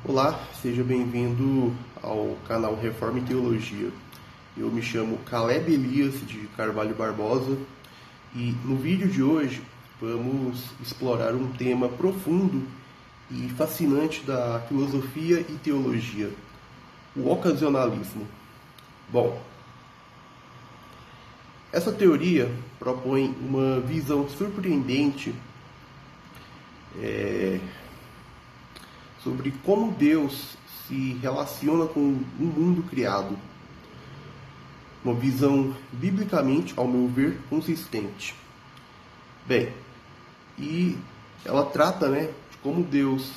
Olá, seja bem-vindo ao canal Reforma e Teologia. Eu me chamo Caleb Elias de Carvalho Barbosa e no vídeo de hoje vamos explorar um tema profundo e fascinante da filosofia e teologia, o ocasionalismo. Bom, essa teoria propõe uma visão surpreendente sobre como Deus se relaciona com o mundo criado. Uma visão biblicamente, ao meu ver, consistente. Bem, e ela trata, de como Deus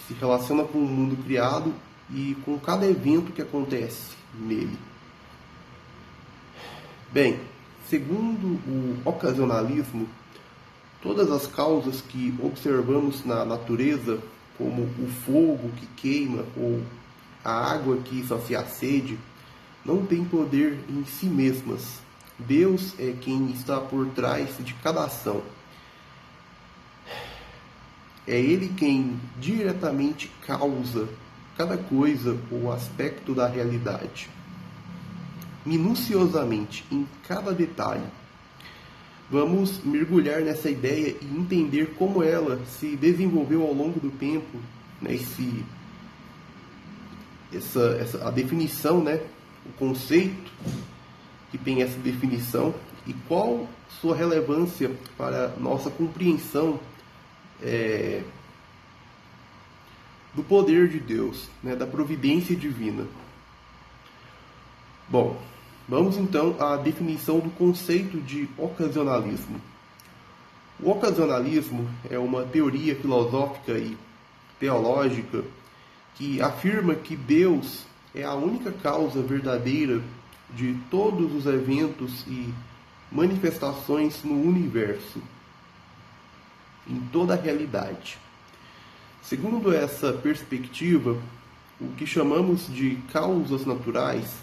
se relaciona com o mundo criado e com cada evento que acontece nele. Bem, segundo o ocasionalismo, todas as causas que observamos na natureza, como o fogo que queima ou a água que sacia a sede, não têm poder em si mesmas. Deus é quem está por trás de cada ação. É Ele quem diretamente causa cada coisa ou aspecto da realidade, minuciosamente, em cada detalhe. Vamos mergulhar nessa ideia e entender como ela se desenvolveu ao longo do tempo, a definição, o conceito que tem essa definição e qual sua relevância para nossa compreensão do poder de Deus, da providência divina. Bom, vamos então à definição do conceito de ocasionalismo. O ocasionalismo é uma teoria filosófica e teológica que afirma que Deus é a única causa verdadeira de todos os eventos e manifestações no universo, em toda a realidade. Segundo essa perspectiva, o que chamamos de causas naturais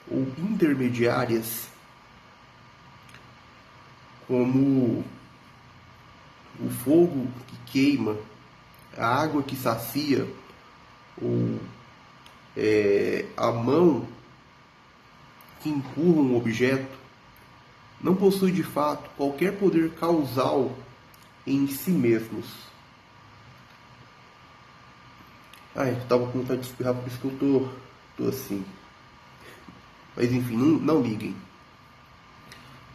ou intermediárias, como o fogo que queima, a água que sacia, ou a mão que empurra um objeto, não possui de fato qualquer poder causal em si mesmos. Estava com vontade de espirrar, por isso que eu tô assim. Mas enfim, não liguem.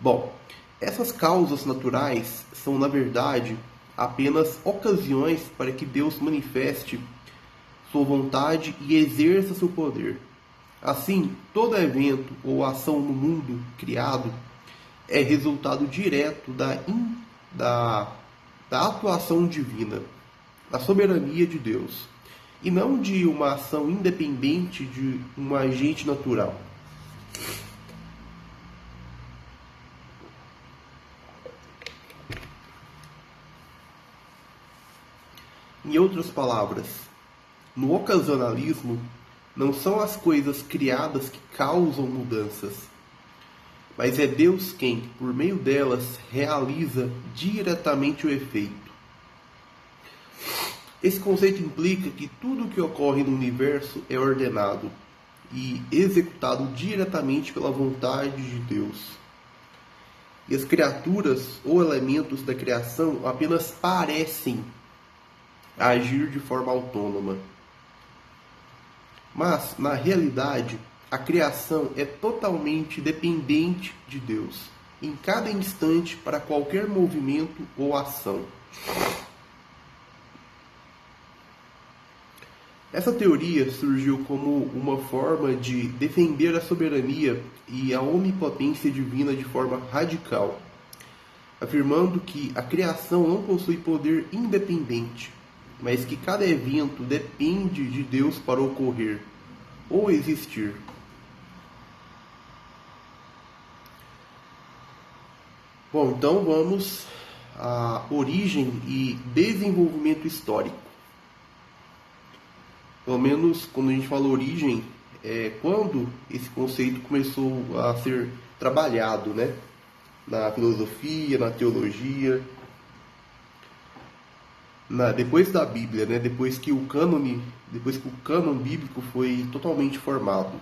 Bom, essas causas naturais são, na verdade, apenas ocasiões para que Deus manifeste sua vontade e exerça seu poder. Assim, todo evento ou ação no mundo criado é resultado direto da atuação divina, da soberania de Deus, e não de uma ação independente de um agente natural. Em outras palavras, no ocasionalismo, não são as coisas criadas que causam mudanças, mas é Deus quem, por meio delas, realiza diretamente o efeito. Esse conceito implica que tudo o que ocorre no universo é ordenado e executado diretamente pela vontade de Deus. E as criaturas ou elementos da criação apenas parecem agir de forma autônoma. Mas, na realidade, a criação é totalmente dependente de Deus, em cada instante, para qualquer movimento ou ação. Essa teoria surgiu como uma forma de defender a soberania e a onipotência divina de forma radical, afirmando que a criação não possui poder independente, mas que cada evento depende de Deus para ocorrer ou existir. Bom, então vamos à origem e desenvolvimento histórico. Pelo menos quando a gente fala origem, é quando esse conceito começou a ser trabalhado, na filosofia, na teologia. depois da Bíblia, né? Depois que o cânon bíblico foi totalmente formado,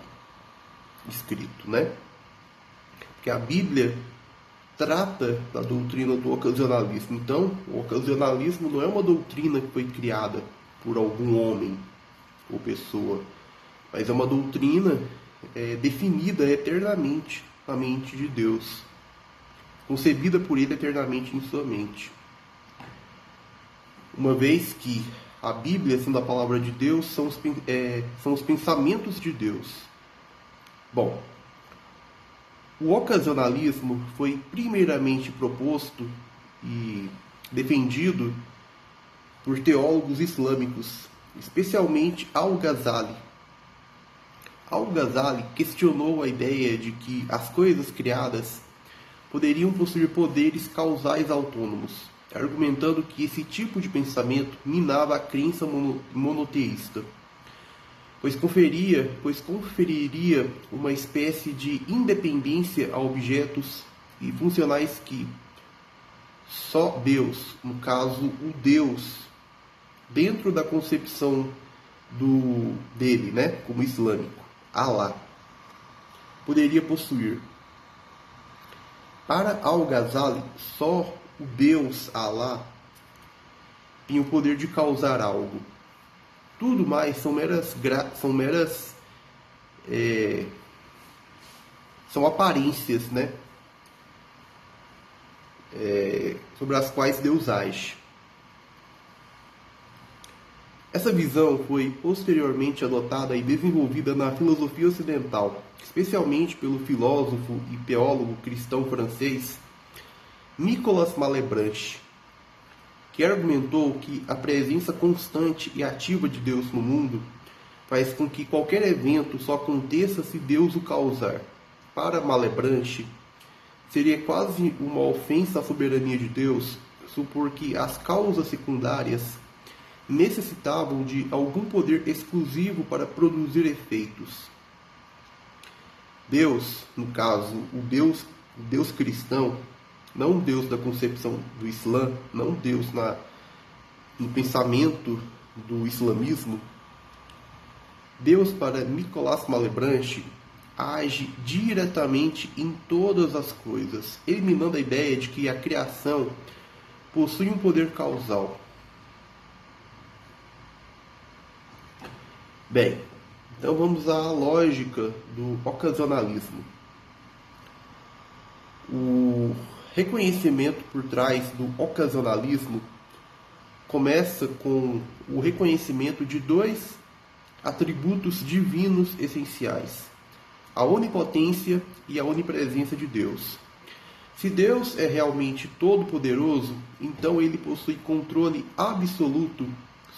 escrito, né? Porque a Bíblia trata da doutrina do ocasionalismo. Então, o ocasionalismo não é uma doutrina que foi criada por algum homem ou pessoa, mas é uma doutrina definida eternamente na mente de Deus, concebida por Ele eternamente em sua mente. Uma vez que a Bíblia, sendo a palavra de Deus, são os pensamentos de Deus. Bom, o ocasionalismo foi primeiramente proposto e defendido por teólogos islâmicos, especialmente Al-Ghazali. Al-Ghazali questionou a ideia de que as coisas criadas poderiam possuir poderes causais autônomos, argumentando que esse tipo de pensamento minava a crença monoteísta, pois conferiria uma espécie de independência a objetos e funcionais que só Deus, no caso o Deus, dentro da concepção dele, né, como islâmico, Allah, poderia possuir. Para Al-Ghazali, só o Deus Allah tem o poder de causar algo. Tudo mais são aparências, né? Sobre as quais Deus age. Essa visão foi posteriormente adotada e desenvolvida na filosofia ocidental, especialmente pelo filósofo e teólogo cristão francês Nicolas Malebranche, que argumentou que a presença constante e ativa de Deus no mundo faz com que qualquer evento só aconteça se Deus o causar. Para Malebranche, seria quase uma ofensa à soberania de Deus supor que as causas secundárias necessitavam de algum poder exclusivo para produzir efeitos. Deus, no caso, o Deus cristão, não o Deus da concepção do Islã, não Deus no pensamento do islamismo. Deus, para Nicolas Malebranche, age diretamente em todas as coisas, eliminando a ideia de que a criação possui um poder causal. Bem, então vamos à lógica do ocasionalismo. O reconhecimento por trás do ocasionalismo começa com o reconhecimento de dois atributos divinos essenciais: a onipotência e a onipresença de Deus. Se Deus é realmente todo-poderoso, então ele possui controle absoluto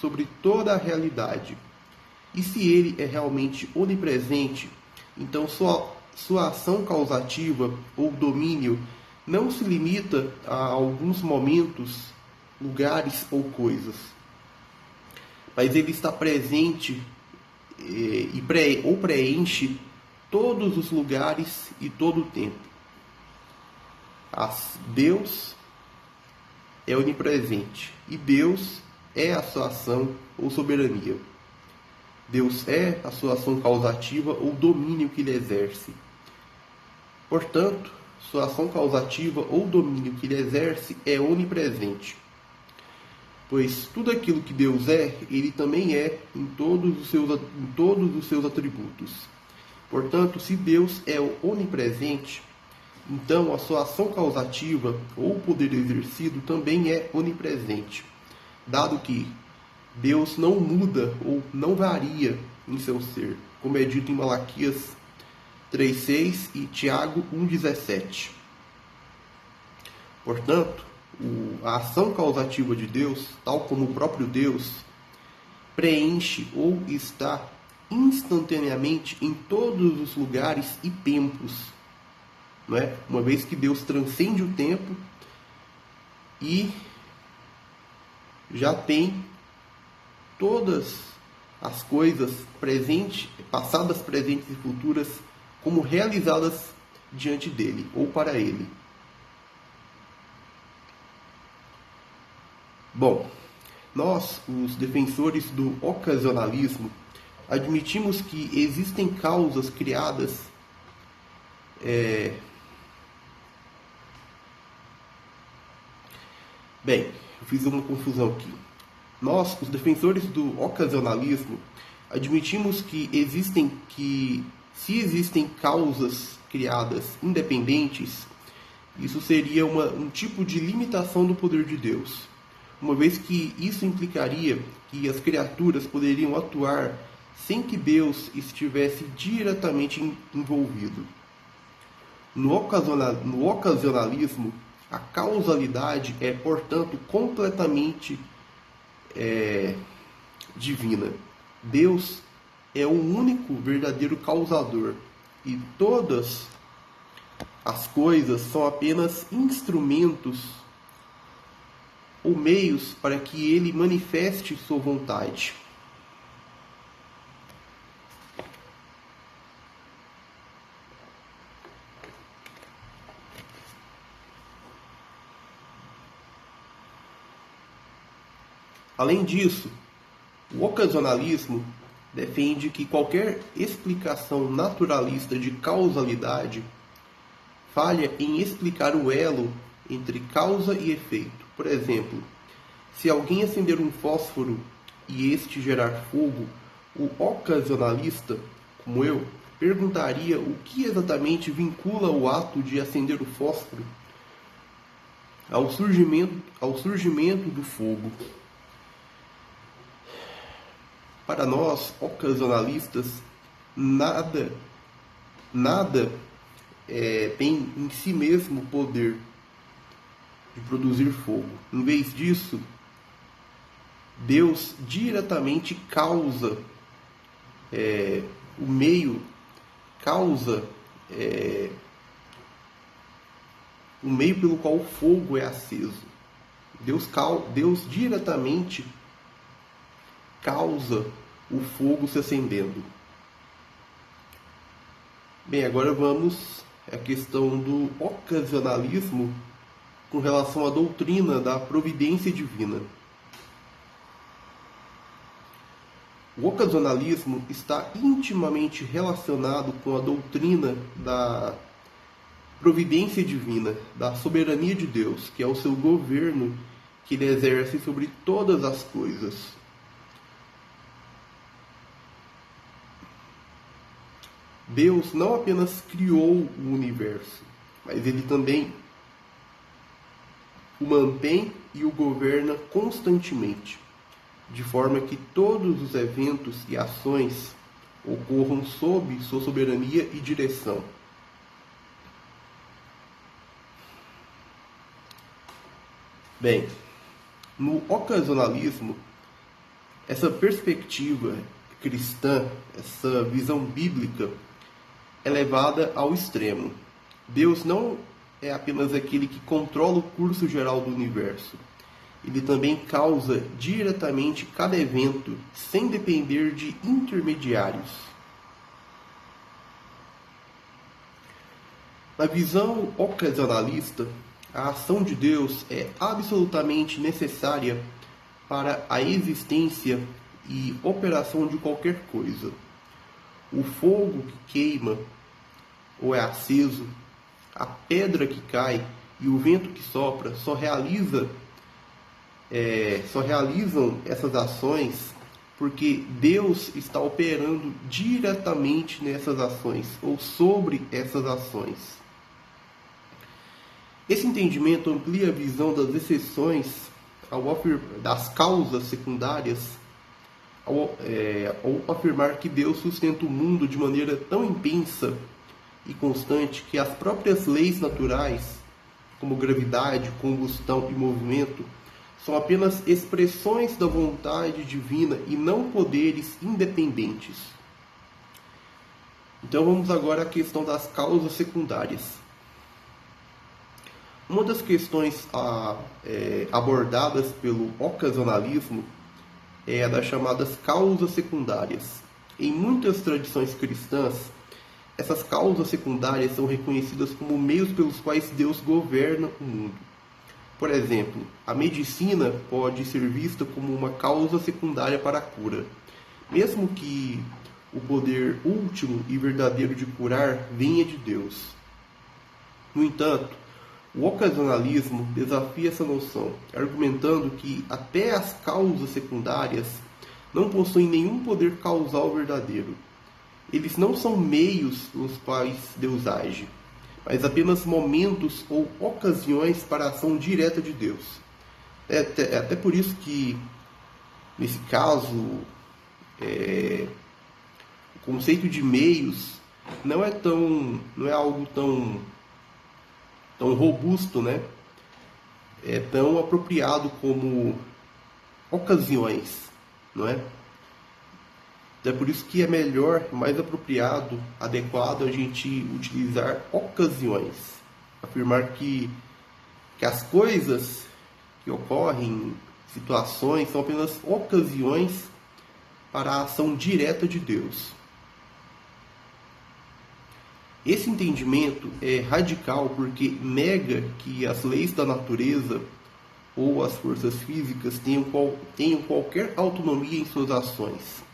sobre toda a realidade. E se ele é realmente onipresente, então sua ação causativa ou domínio não se limita a alguns momentos, lugares ou coisas, mas ele está presente ou preenche todos os lugares e todo o tempo. Deus é onipresente e Deus é a sua ação ou soberania. Deus é a sua ação causativa ou domínio que ele exerce. Portanto, sua ação causativa ou domínio que ele exerce é onipresente. Pois tudo aquilo que Deus é, ele também é em todos os seus atributos. Portanto, se Deus é onipresente, então a sua ação causativa ou poder exercido também é onipresente, dado que Deus não muda ou não varia em seu ser, como é dito em Malaquias 3:6 e Tiago 1:17. Portanto, a ação causativa de Deus, tal como o próprio Deus, preenche ou está instantaneamente em todos os lugares e tempos, não é? Uma vez que Deus transcende o tempo e já tem todas as coisas passadas, presentes e futuras como realizadas diante dele ou para ele. Bom, Nós, os defensores do ocasionalismo, admitimos que existem causas criadas Bem, eu fiz uma confusão aqui. Nós, os defensores do ocasionalismo, admitimos que se existem causas criadas independentes, isso seria um tipo de limitação do poder de Deus, uma vez que isso implicaria que as criaturas poderiam atuar sem que Deus estivesse diretamente envolvido. No ocasionalismo, a causalidade é, portanto, completamente divina. Deus é o único verdadeiro causador e todas as coisas são apenas instrumentos ou meios para que ele manifeste sua vontade. Além disso, o ocasionalismo defende que qualquer explicação naturalista de causalidade falha em explicar o elo entre causa e efeito. Por exemplo, se alguém acender um fósforo e este gerar fogo, o ocasionalista, como eu, perguntaria o que exatamente vincula o ato de acender o fósforo ao surgimento do fogo. Para nós, ocasionalistas, nada tem em si mesmo o poder de produzir fogo. Em vez disso, Deus diretamente causa o meio pelo qual o fogo é aceso. Deus diretamente causa o fogo se acendendo. Bem, agora vamos à questão do ocasionalismo com relação à doutrina da providência divina. O ocasionalismo está intimamente relacionado com a doutrina da providência divina, da soberania de Deus, que é o seu governo que ele exerce sobre todas as coisas. Deus não apenas criou o universo, mas ele também o mantém e o governa constantemente, de forma que todos os eventos e ações ocorram sob sua soberania e direção. Bem, no ocasionalismo, essa perspectiva cristã, essa visão bíblica, é levada ao extremo. Deus não é apenas aquele que controla o curso geral do universo. Ele também causa diretamente cada evento, sem depender de intermediários. Na visão ocasionalista, a ação de Deus é absolutamente necessária para a existência e operação de qualquer coisa. O fogo que queima ou é aceso, a pedra que cai e o vento que sopra só realizam essas ações porque Deus está operando diretamente nessas ações ou sobre essas ações. Esse entendimento amplia a visão das exceções das causas secundárias ao afirmar que Deus sustenta o mundo de maneira tão intensa e constante que as próprias leis naturais, como gravidade, combustão e movimento, são apenas expressões da vontade divina e não poderes independentes. Então vamos agora à questão das causas secundárias. Uma das questões abordadas pelo ocasionalismo é a das chamadas causas secundárias. Em muitas tradições cristãs, essas causas secundárias são reconhecidas como meios pelos quais Deus governa o mundo. Por exemplo, a medicina pode ser vista como uma causa secundária para a cura, mesmo que o poder último e verdadeiro de curar venha de Deus. No entanto, o ocasionalismo desafia essa noção, argumentando que até as causas secundárias não possuem nenhum poder causal verdadeiro. Eles não são meios pelos quais Deus age, mas apenas momentos ou ocasiões para a ação direta de Deus. É até por isso que, nesse caso, o conceito de meios não é algo tão robusto, né? É tão apropriado como ocasiões, não é? É por isso que é melhor, mais apropriado, adequado a gente utilizar ocasiões. Afirmar que as coisas que ocorrem, situações, são apenas ocasiões para a ação direta de Deus. Esse entendimento é radical porque nega que as leis da natureza ou as forças físicas tenham qualquer autonomia em suas ações.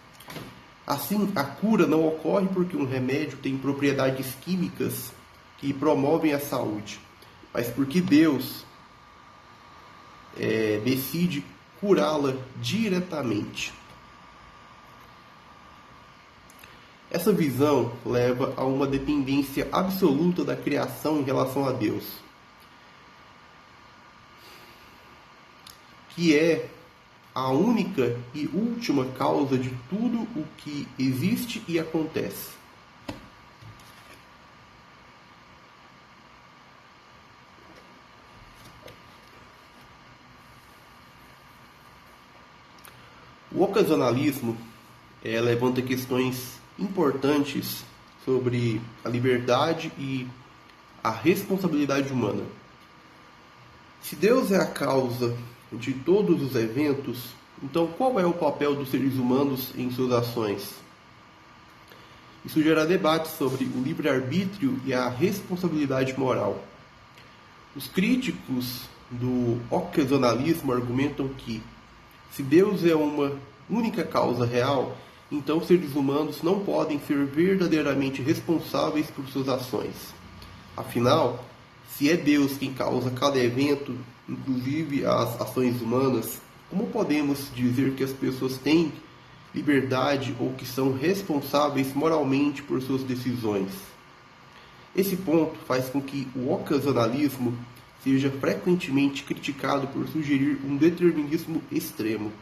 Assim, a cura não ocorre porque um remédio tem propriedades químicas que promovem a saúde, mas porque Deus decide curá-la diretamente. Essa visão leva a uma dependência absoluta da criação em relação a Deus, que é a única e última causa de tudo o que existe e acontece. O ocasionalismo levanta questões importantes sobre a liberdade e a responsabilidade humana. Se Deus é a causa de todos os eventos, então qual é o papel dos seres humanos em suas ações? Isso gera debate sobre o livre-arbítrio e a responsabilidade moral. Os críticos do ocasionalismo argumentam que, se Deus é uma única causa real, então os seres humanos não podem ser verdadeiramente responsáveis por suas ações. Afinal, se é Deus quem causa cada evento, inclusive as ações humanas, como podemos dizer que as pessoas têm liberdade ou que são responsáveis moralmente por suas decisões? Esse ponto faz com que o ocasionalismo seja frequentemente criticado por sugerir um determinismo extremo,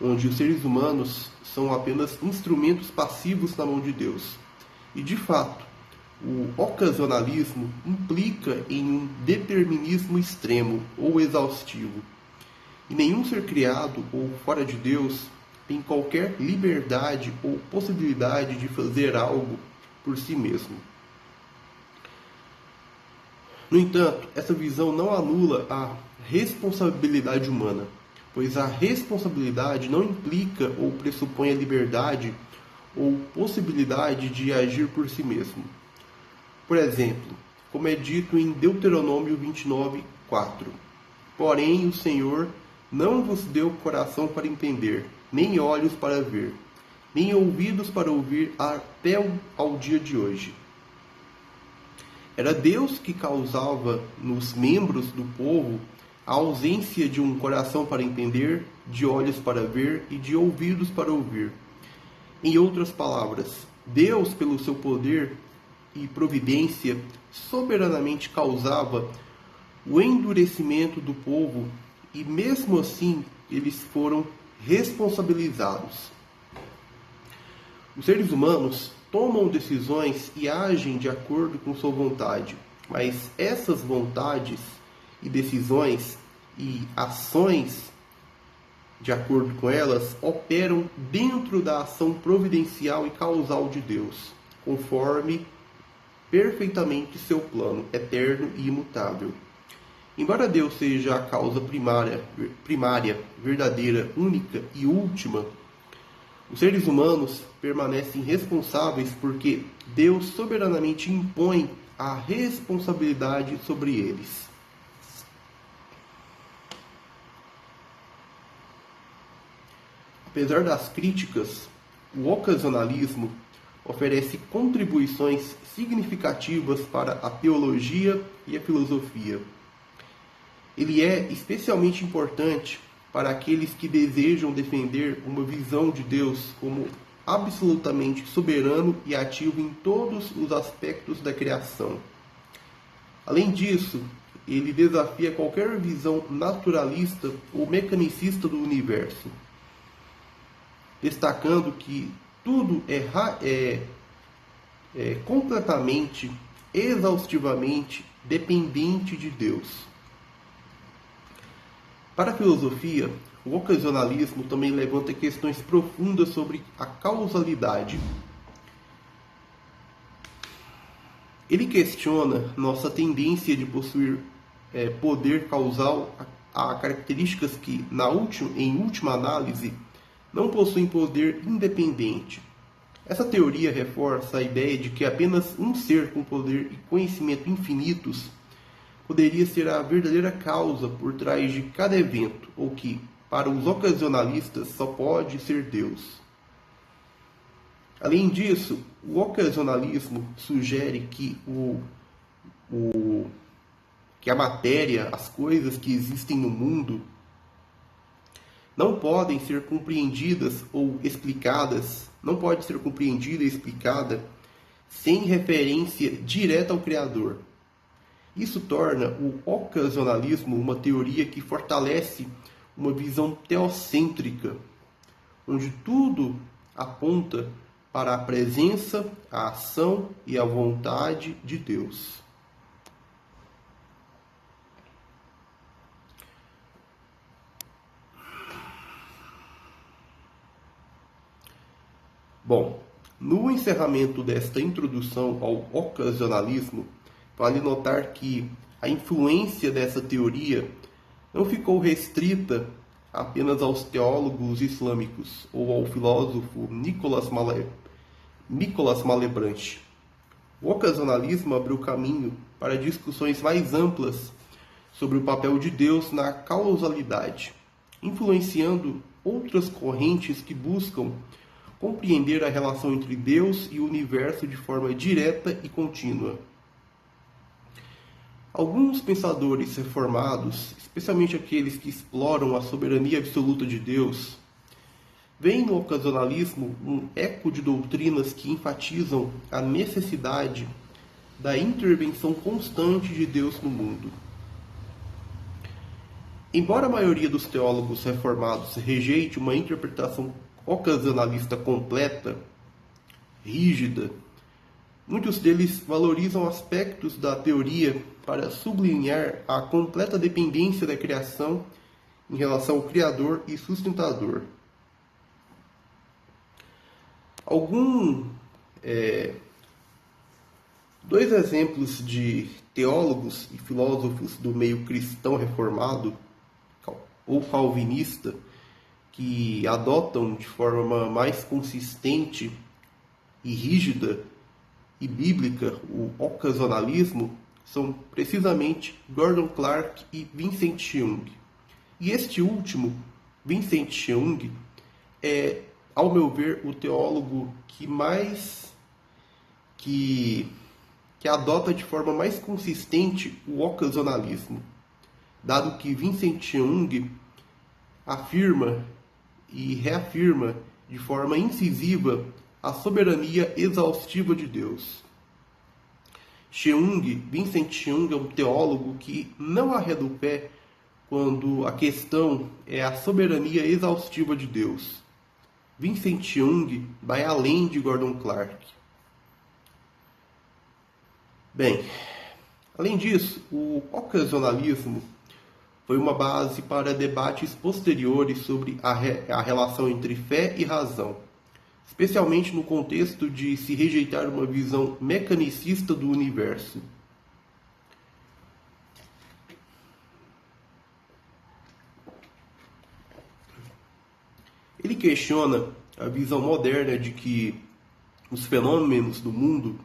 onde os seres humanos são apenas instrumentos passivos na mão de Deus. E, de fato, o ocasionalismo implica em um determinismo extremo ou exaustivo. E nenhum ser criado ou fora de Deus tem qualquer liberdade ou possibilidade de fazer algo por si mesmo. No entanto, essa visão não anula a responsabilidade humana, pois a responsabilidade não implica ou pressupõe a liberdade ou possibilidade de agir por si mesmo. Por exemplo, como é dito em Deuteronômio 29:4: Porém o Senhor não vos deu coração para entender, nem olhos para ver, nem ouvidos para ouvir até ao dia de hoje. Era Deus que causava nos membros do povo a ausência de um coração para entender, de olhos para ver e de ouvidos para ouvir. Em outras palavras, Deus, pelo seu poder e providência, soberanamente causava o endurecimento do povo e mesmo assim eles foram responsabilizados. Os seres humanos tomam decisões e agem de acordo com sua vontade, mas essas vontades e decisões e ações, de acordo com elas, operam dentro da ação providencial e causal de Deus, conforme perfeitamente seu plano eterno e imutável. Embora Deus seja a causa primária, verdadeira, única e última, os seres humanos permanecem responsáveis porque Deus soberanamente impõe a responsabilidade sobre eles. Apesar das críticas, o ocasionalismo oferece contribuições significativas para a teologia e a filosofia. Ele é especialmente importante para aqueles que desejam defender uma visão de Deus como absolutamente soberano e ativo em todos os aspectos da criação. Além disso, ele desafia qualquer visão naturalista ou mecanicista do universo, destacando que tudo é completamente, exaustivamente dependente de Deus. Para a filosofia, o ocasionalismo também levanta questões profundas sobre a causalidade. Ele questiona nossa tendência de possuir poder causal a características que, em última análise, não possuem poder independente. Essa teoria reforça a ideia de que apenas um ser com poder e conhecimento infinitos poderia ser a verdadeira causa por trás de cada evento, ou que, para os ocasionalistas, só pode ser Deus. Além disso, o ocasionalismo sugere que que a matéria, as coisas que existem no mundo, não podem ser compreendidas ou explicadas, não pode ser compreendida e explicada sem referência direta ao Criador. Isso torna o ocasionalismo uma teoria que fortalece uma visão teocêntrica, onde tudo aponta para a presença, a ação e a vontade de Deus. Bom, no encerramento desta introdução ao ocasionalismo, vale notar que a influência dessa teoria não ficou restrita apenas aos teólogos islâmicos ou ao filósofo Nicolas Malebranche. O ocasionalismo abriu caminho para discussões mais amplas sobre o papel de Deus na causalidade, influenciando outras correntes que buscam compreender a relação entre Deus e o universo de forma direta e contínua. Alguns pensadores reformados, especialmente aqueles que exploram a soberania absoluta de Deus, veem no ocasionalismo um eco de doutrinas que enfatizam a necessidade da intervenção constante de Deus no mundo. Embora a maioria dos teólogos reformados rejeite uma interpretação ocasionalista completa, rígida, muitos deles valorizam aspectos da teoria para sublinhar a completa dependência da criação em relação ao Criador e Sustentador. Dois exemplos de teólogos e filósofos do meio cristão reformado ou calvinista que adotam de forma mais consistente e rígida e bíblica o ocasionalismo são precisamente Gordon Clark e Vincent Young. E este último, Vincent Young, é, ao meu ver, o teólogo que adota de forma mais consistente o ocasionalismo, dado que Vincent Young afirma e reafirma de forma incisiva a soberania exaustiva de Deus. Vincent Young é um teólogo que não arreda o pé quando a questão é a soberania exaustiva de Deus. Vincent Young vai além de Gordon Clark. Bem, além disso, o ocasionalismo foi uma base para debates posteriores sobre a relação entre fé e razão, especialmente no contexto de se rejeitar uma visão mecanicista do universo. Ele questiona a visão moderna de que os fenômenos do mundo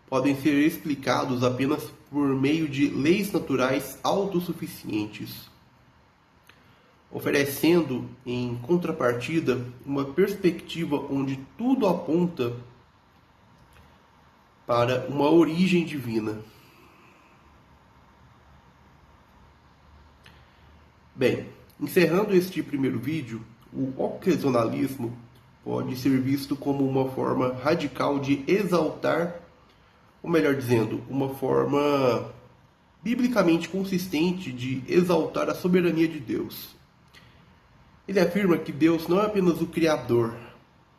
podem ser explicados apenas por meio de leis naturais autossuficientes. oferecendo em contrapartida uma perspectiva onde tudo aponta para uma origem divina. Bem, encerrando este primeiro vídeo, o ocasionalismo pode ser visto como uma forma radical de exaltar, ou melhor dizendo, uma forma biblicamente consistente de exaltar a soberania de Deus. Ele afirma que Deus não é apenas o Criador,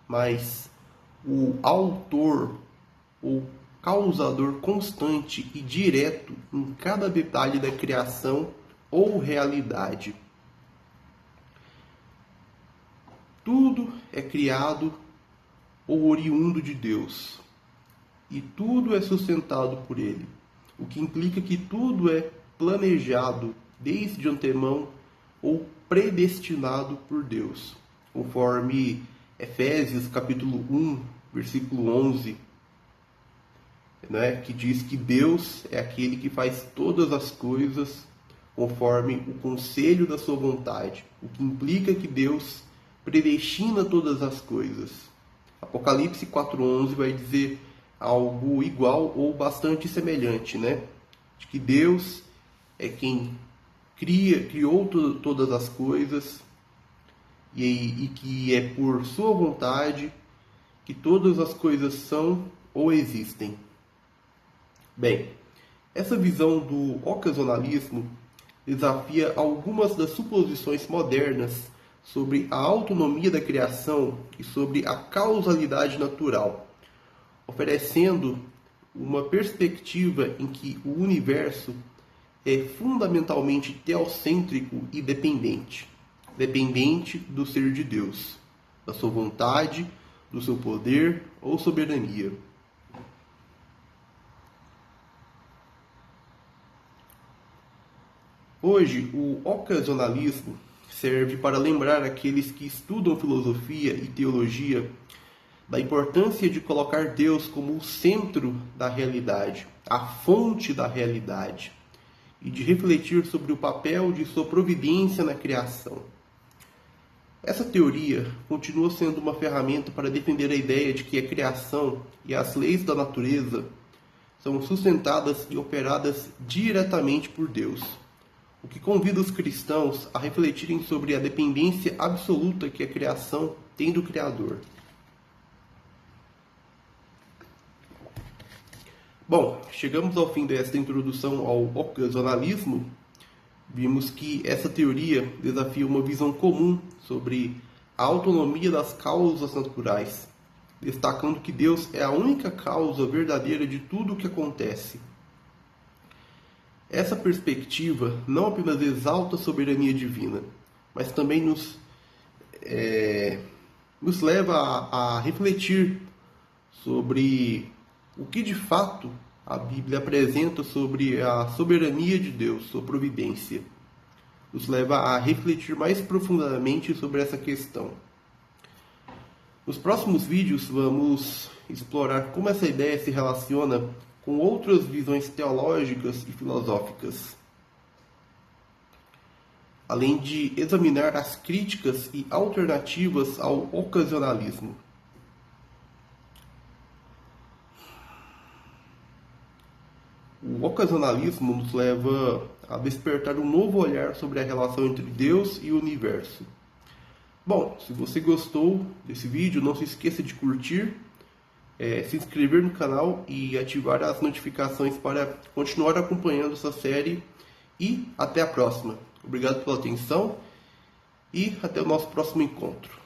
mas o autor ou causador constante e direto em cada detalhe da criação ou realidade. Tudo é criado ou oriundo de Deus, e tudo é sustentado por Ele, o que implica que tudo é planejado desde antemão ou predestinado por Deus, conforme Efésios capítulo 1, versículo 11, que diz que Deus é aquele que faz todas as coisas conforme o conselho da sua vontade, o que implica que Deus predestina todas as coisas. Apocalipse 4:11 vai dizer algo igual ou bastante semelhante, de que Deus é quem criou todas as coisas e que é por sua vontade que todas as coisas são ou existem. Bem, essa visão do ocasionalismo desafia algumas das suposições modernas sobre a autonomia da criação e sobre a causalidade natural, oferecendo uma perspectiva em que o universo é fundamentalmente teocêntrico e dependente do ser de Deus, da sua vontade, do seu poder ou soberania. Hoje, o ocasionalismo serve para lembrar aqueles que estudam filosofia e teologia da importância de colocar Deus como o centro da realidade, a fonte da realidade, e de refletir sobre o papel de sua providência na criação. Essa teoria continua sendo uma ferramenta para defender a ideia de que a criação e as leis da natureza são sustentadas e operadas diretamente por Deus, o que convida os cristãos a refletirem sobre a dependência absoluta que a criação tem do Criador. Bom, chegamos ao fim desta introdução ao ocasionalismo. Vimos que essa teoria desafia uma visão comum sobre a autonomia das causas naturais, destacando que Deus é a única causa verdadeira de tudo o que acontece. Essa perspectiva não apenas exalta a soberania divina, mas também nos leva a refletir sobre o que de fato a Bíblia apresenta sobre a soberania de Deus, sua providência. Nos leva a refletir mais profundamente sobre essa questão. Nos próximos vídeos vamos explorar como essa ideia se relaciona com outras visões teológicas e filosóficas, além de examinar as críticas e alternativas ao ocasionalismo. O ocasionalismo nos leva a despertar um novo olhar sobre a relação entre Deus e o universo. Bom, se você gostou desse vídeo, não se esqueça de curtir, se inscrever no canal e ativar as notificações para continuar acompanhando essa série. E até a próxima. Obrigado pela atenção e até o nosso próximo encontro.